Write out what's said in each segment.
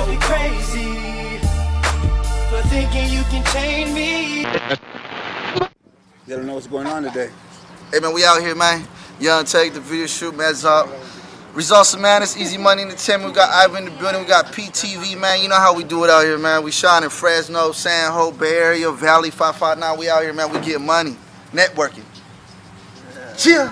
must be crazy for thinking you can change me. You don't know what's going on today. Hey man, we out here, man. Young Take, the video shoot, man. Results of Madness, Easy Money Entertainment. We got Ivan in the building. We got PTV, man. You know how we do it out here, man. We shine in Fresno, San Jose, Bay Area, Valley, 559. We out here, man. We get money. Networking. Cheer.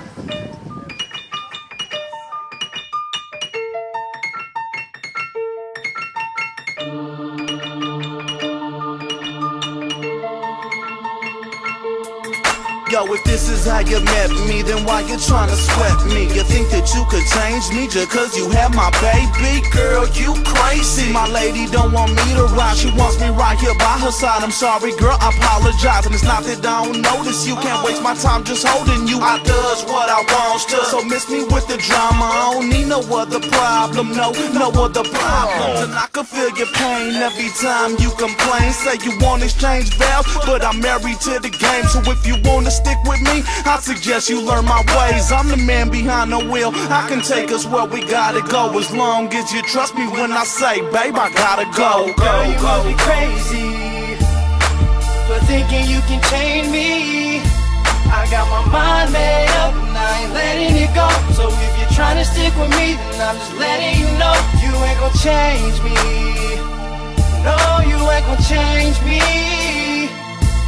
Yo, if this is how you met me, then why you tryna sweat me? You think that you could change me just cause you have my baby? Girl, you crazy. My lady don't want me to ride, she wants me right here by her side. I'm sorry, girl, I apologize. And it's not that I don't notice you, can't waste my time just holding you. I does what I want to, so miss me with the drama. I don't need no other problem, no other problem. And I can feel your pain every time you complain. Say you want exchange vows, but I'm married to the game. So if you wanna stick with me, I suggest you learn my ways. I'm the man behind the wheel, I can take us where we gotta go, as long as you trust me when I say, babe, I gotta go. Girl, you must be crazy for thinking you can change me. I got my mind made up and I ain't letting it go. So if you're trying to stick with me, then I'm just letting you know you ain't gon' change me. No, you ain't gon' change me.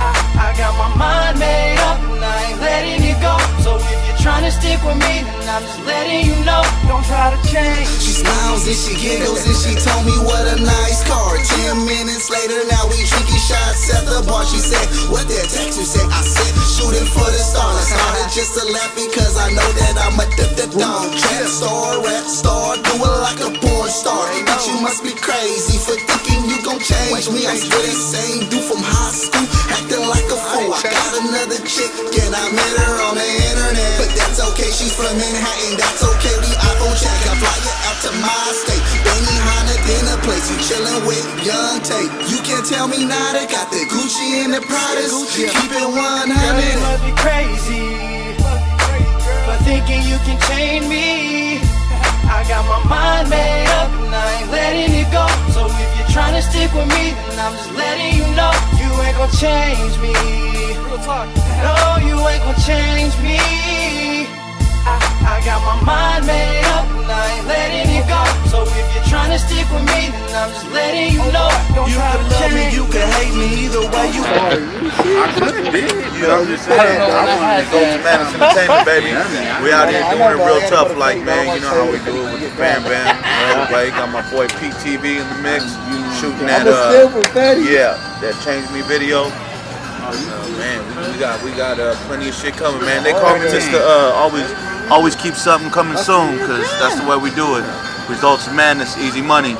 I got my mind made up and I ain't letting it go. So if you're trying to stick with me, then I'm just letting you know, don't try to change. She smiles and she giggles and she told me what a nice car. 10 minutes later, now we drinking shots at the bar. She said, what that text you said? I said, shooting for the stars. I started just to laugh because I know that I'm a dog. Trap star, rap star, do it like a porn star. But you must be crazy for thinking you gon' change me. I'm still the same dude from high school, acting like a fool. I got another chick and I met her on the internet, but that's okay, she's from Manhattan, that's okay, we iPhone check. I fly you out to my state, Benny Hanna dinner place, you chillin' with Young Tate. You can't tell me nada, got the Gucci and the Pradas, keep it 100. Girl, you must be crazy for thinking you can change me. I got my mind made up and I ain't letting it go. So if you're trying to stick with me, then I'm just letting you know you ain't gon' change me. No, you ain't gon' change me. I got my mind made up and I ain't letting it go. So if you're trying to stick with me, then I'm just letting you know, don't You try can to love me, change you can hate me, either way you I could have did. You know what I'm saying? I want to go to Madness Entertainment, baby. We out here doing it real tough, like, man. You know how we do it with the Bam Bam. Everybody got my boy PTV in the mix, shooting that that Change Me video. Man, we got plenty of shit coming, man. They call me just to always keep something coming soon, cause that's the way we do it. Results of Madness, Easy Money.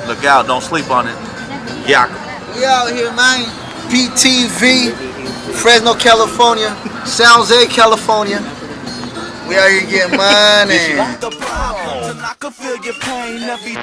Look out, don't sleep on it. Yak. We out here, man. PTV, Fresno, California, San Jose, California. We out here getting money. the problem, and I can feel your pain every